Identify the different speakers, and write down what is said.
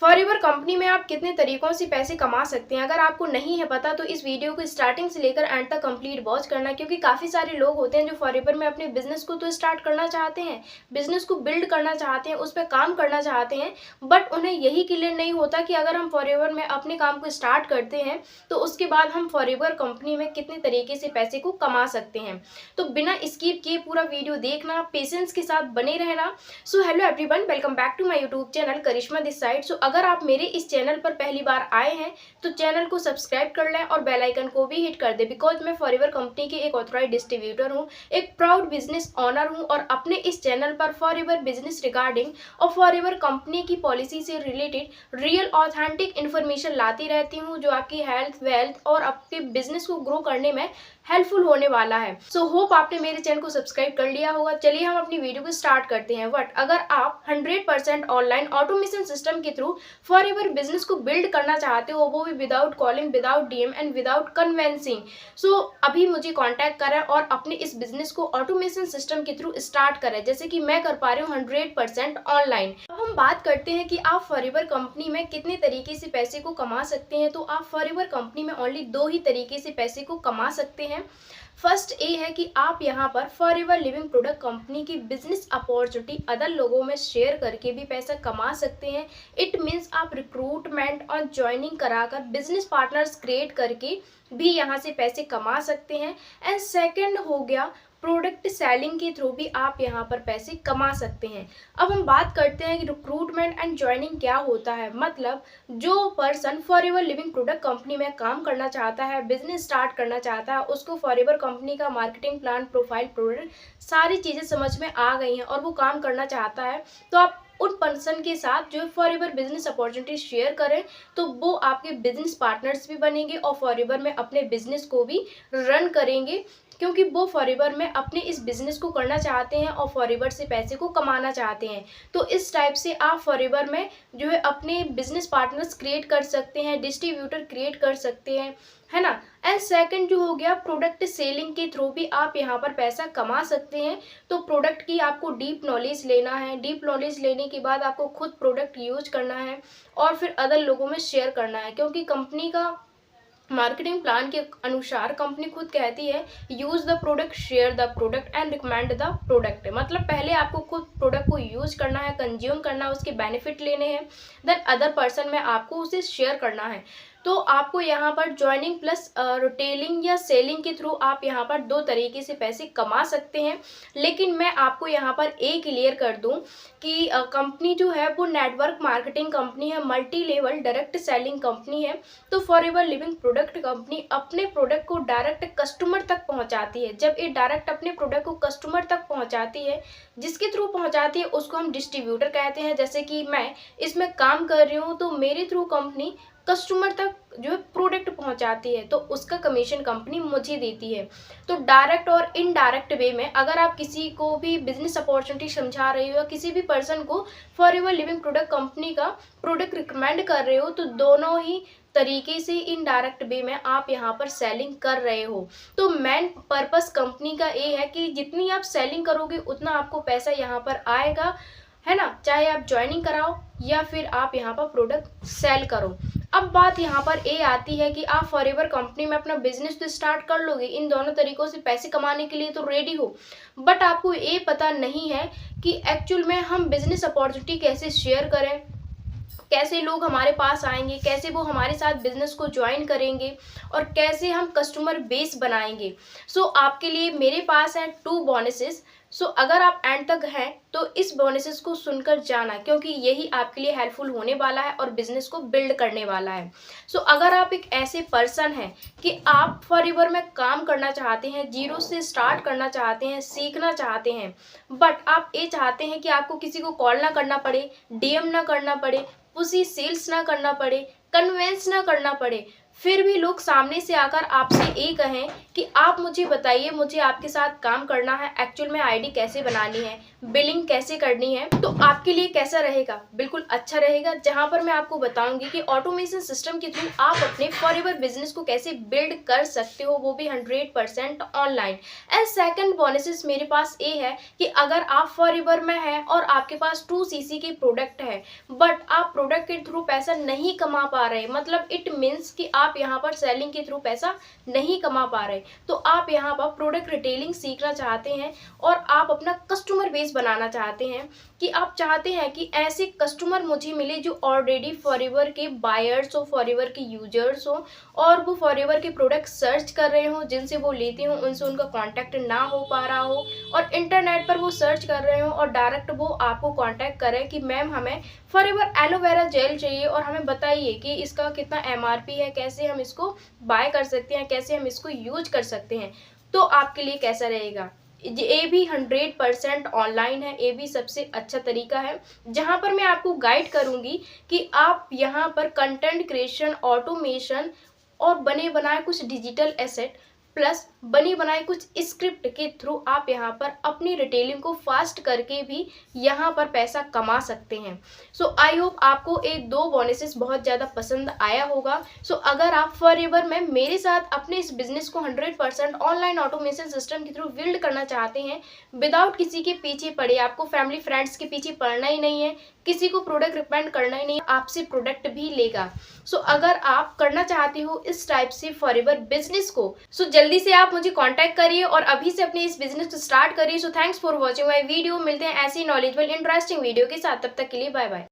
Speaker 1: Forever company में आप कितने तरीकों से पैसे कमा सकते हैं। अगर आपको नहीं है पता तो इस वीडियो को स्टार्टिंग से लेकर एंड तक कंप्लीट वॉच करना, क्योंकि काफ़ी सारे लोग होते हैं जो फॉरएवर में अपने बिजनेस को तो स्टार्ट करना चाहते हैं, बिजनेस को बिल्ड करना चाहते हैं, उस पर काम करना चाहते हैं, बट उन्हें यही क्लियर नहीं होता कि अगर हम फॉरएवर में अपने काम को स्टार्ट करते हैं तो उसके बाद हम फॉरएवर कंपनी में कितने तरीके से पैसे को कमा सकते हैं। तो बिना स्किप किए पूरा वीडियो देखना, पेशेंस के साथ बने रहना। So hello everyone, welcome back to my YouTube channel Karishma this side. So अगर आप मेरे इस चैनल पर पहली बार आए हैं तो चैनल को सब्सक्राइब कर लें और बेल आइकन को भी हिट कर दें, बिकॉज मैं फॉरएवर कंपनी की एक ऑथराइज्ड डिस्ट्रीब्यूटर हूं, एक प्राउड बिजनेस ऑनर हूं और अपने इस चैनल पर फॉरएवर बिजनेस रिगार्डिंग और फॉरएवर कंपनी की पॉलिसी से रिलेटेड रियल ऑथेंटिक इन्फॉर्मेशन लाती रहती हूँ, जो आपकी हेल्थ, वेल्थ और आपके बिजनेस को ग्रो करने में हेल्पफुल होने वाला है। सो होप आपने मेरे चैनल को सब्सक्राइब कर लिया होगा। चलिए हम अपनी वीडियो को स्टार्ट करते हैं। बट अगर आप 100% ऑनलाइन ऑटोमेशन सिस्टम के थ्रू फॉरएवर बिजनेस को बिल्ड करना चाहते हो, वो भी without calling, without DM and without convincing, so अभी मुझे कांटेक्ट करें और अपने इस बिजनेस को ऑटोमेशन सिस्टम के थ्रू स्टार्ट करें, जैसे कि मैं कर पा रही हूँ 100% ऑनलाइन। अब हम बात करते हैं कि आप फॉरएवर कंपनी में कितने तरीके से पैसे को कमा सकते हैं। तो आप फॉरएवर कंपनी में ओनली दो ही तरीके से पैसे को कमा सकते हैं। फर्स्ट ये है कि आप यहाँ पर फॉरएवर लिविंग प्रोडक्ट कंपनी की बिजनेस अपॉर्चुनिटी अदर लोगों में शेयर करके भी पैसा कमा सकते हैं। इट मीन्स आप रिक्रूटमेंट और ज्वाइनिंग कराकर बिजनेस पार्टनर्स क्रिएट करके भी यहाँ से पैसे कमा सकते हैं। एंड सेकंड हो गया प्रोडक्ट सेलिंग के थ्रू भी आप यहाँ पर पैसे कमा सकते हैं। अब हम बात करते हैं कि रिक्रूटमेंट एंड ज्वाइनिंग क्या होता है। मतलब जो person forever living product company में काम करना चाहता है, बिजनेस स्टार्ट करना चाहता है, उसको फॉरएवर कंपनी का मार्केटिंग प्लान, प्रोफाइल, प्रोडक्ट सारी चीज़ें समझ में आ गई हैं और वो काम करना चाहता है, तो आप उन पर्सन के साथ जो फॉरएवर बिजनेस अपॉर्चुनिटी शेयर करें तो वो आपके बिजनेस पार्टनर्स भी बनेंगे और फॉरएवर में अपने बिजनेस को भी रन करेंगे, क्योंकि वो फॉरएवर में अपने इस बिजनेस को करना चाहते हैं और फॉरएवर से पैसे को कमाना चाहते हैं। तो इस टाइप से आप फॉरएवर में जो है अपने बिजनेस पार्टनर्स क्रिएट कर सकते हैं, डिस्ट्रीब्यूटर क्रिएट कर सकते हैं, है ना। एंड सेकंड जो हो गया प्रोडक्ट सेलिंग के थ्रू भी आप यहाँ पर पैसा कमा सकते हैं। तो प्रोडक्ट की आपको डीप नॉलेज लेना है, डीप नॉलेज लेने के बाद आपको खुद प्रोडक्ट यूज करना है और फिर अदर लोगों में शेयर करना है, क्योंकि कंपनी का मार्केटिंग प्लान के अनुसार कंपनी खुद कहती है use the product, share the product and recommend the product. मतलब पहले आपको खुद प्रोडक्ट को यूज करना है, कंज्यूम करना है, उसके बेनिफिट लेने हैं, देन अदर पर्सन में आपको उसे शेयर करना है। तो आपको यहाँ पर ज्वाइनिंग प्लस रिटेलिंग या सेलिंग के थ्रू आप यहाँ पर दो तरीके से पैसे कमा सकते हैं। लेकिन मैं आपको यहाँ पर एक क्लियर कर दूँ कि कंपनी जो है वो नेटवर्क मार्केटिंग कंपनी है, multi level direct selling company है। तो फॉरएवर लिविंग प्रोडक्ट कंपनी अपने प्रोडक्ट को डायरेक्ट कस्टमर तक पहुँचाती है। जब ये डायरेक्ट अपने प्रोडक्ट को कस्टमर तक पहुँचाती है, जिसके थ्रू पहुँचाती है उसको हम डिस्ट्रीब्यूटर कहते हैं। जैसे कि मैं इसमें काम कर रही हूँ तो मेरे थ्रू कंपनी कस्टमर तक जो है प्रोडक्ट पहुंचाती है, तो उसका कमीशन कंपनी मुझे देती है। तो डायरेक्ट और इनडायरेक्ट वे में अगर आप किसी को भी बिजनेस अपॉर्चुनिटी समझा रहे हो या किसी भी पर्सन को फॉरएवर लिविंग प्रोडक्ट कंपनी का प्रोडक्ट रिकमेंड कर रहे हो, तो दोनों ही तरीके से इनडायरेक्ट वे में आप यहाँ पर सेलिंग कर रहे हो। तो मेन पर्पस कंपनी का ये है कि जितनी आप सेलिंग करोगे उतना आपको पैसा यहाँ पर आएगा, है ना, चाहे आप ज्वाइनिंग कराओ या फिर आप यहाँ पर प्रोडक्ट सेल करो। अब बात यहाँ पर ये आती है कि आप फॉरएवर कंपनी में अपना बिजनेस तो स्टार्ट कर लोगे, इन दोनों तरीकों से पैसे कमाने के लिए तो रेडी हो, बट आपको ये पता नहीं है कि एक्चुअल में हम बिजनेस अपॉर्चुनिटी कैसे शेयर करें, कैसे लोग हमारे पास आएंगे, कैसे वो हमारे साथ बिजनेस को ज्वाइन करेंगे और कैसे हम कस्टमर बेस बनाएंगे। सो आपके लिए मेरे पास हैं 2 बोनसेस। सो अगर आप एंड तक हैं तो इस बोनसेस को सुनकर जाना, क्योंकि यही आपके लिए हेल्पफुल होने वाला है और बिजनेस को बिल्ड करने वाला है। सो अगर आप एक ऐसे पर्सन हैं कि आप फॉरएवर में काम करना चाहते हैं, जीरो से स्टार्ट करना चाहते हैं, सीखना चाहते हैं, बट आप ये चाहते हैं कि आपको किसी को कॉल ना करना पड़े, डीएम ना करना पड़े, उसी सेल्स ना करना पड़े, कन्वेंस ना करना पड़े, फिर भी लोग सामने से आकर आपसे ये कहें कि आप मुझे बताइए, मुझे आपके साथ काम करना है, एक्चुअल में आईडी कैसे बनानी है, बिलिंग कैसे करनी है, तो आपके लिए कैसा रहेगा? बिल्कुल अच्छा रहेगा, जहां पर मैं आपको बताऊंगी कि ऑटोमेशन सिस्टम के थ्रू आप अपने फॉरएवर बिजनेस को कैसे बिल्ड कर सकते हो, वो भी 100% ऑनलाइन। एंड सेकंड बोनसेस मेरे पास ये है कि अगर आप फॉरएवर में हैं और आपके पास 2cc के प्रोडक्ट है, बट आप प्रोडक्ट के थ्रू पैसा नहीं कमा पा रहे, मतलब इट मीन्स कि आप यहाँ पर सेलिंग के थ्रू पैसा नहीं कमा पा रहे, तो आप यहाँ पर प्रोडक्ट रिटेलिंग सीखना चाहते हैं और आप अपना कस्टमर बेस बनाना चाहते हैं, कि आप चाहते हैं कि ऐसे कस्टमर मुझे मिले जो ऑलरेडी फॉरएवर के बायर्स हो, फॉरएवर के यूजर्स हो, और वो फॉरएवर के प्रोडक्ट सर्च कर रहे हो, जिनसे वो लेते हो उनसे उनका कांटेक्ट ना हो पा रहा हो, और इंटरनेट पर वो सर्च कर रहे हो और डायरेक्ट वो आपको कांटेक्ट करें कि मैम हमें फॉरएवर एलोवेरा जेल चाहिए और हमें बताइए कि इसका कितना एमआरपी है, कैसे हम इसको बाय कर सकते हैं, कैसे हम इसको यूज कर सकते हैं। तो आपके लिए कैसा रहेगा? ये भी 100% ऑनलाइन है, ये भी सबसे अच्छा तरीका है, जहां पर मैं आपको गाइड करूंगी कि आप यहां पर कंटेंट क्रिएशन, ऑटोमेशन और बने बनाए कुछ डिजिटल एसेट प्लस बनी बनाई कुछ स्क्रिप्ट के थ्रू आप यहाँ पर अपनी रिटेलिंग को फास्ट करके भी यहाँ पर पैसा कमा सकते हैं। सो आई होप आपको एक दो बोनसेस बहुत ज़्यादा पसंद आया होगा। सो अगर आप फॉरएवर में मेरे साथ अपने इस बिजनेस को 100% ऑनलाइन ऑटोमेशन सिस्टम के थ्रू बिल्ड करना चाहते हैं, विदाउट किसी के पीछे पड़े, आपको फैमिली फ्रेंड्स के पीछे पड़ना ही नहीं है, किसी को प्रोडक्ट रिकमेंड करना ही नहीं, आपसे प्रोडक्ट भी लेगा। सो अगर आप करना चाहते हो इस टाइप से फॉरएवर बिजनेस को, सो जल्दी से आप मुझे कांटेक्ट करिए और अभी से अपने इस बिजनेस को स्टार्ट करिए। So thanks for watching my video. मिलते हैं ऐसी नॉलेजेबल इंटरेस्टिंग वीडियो के साथ, तब तक के लिए बाय बाय।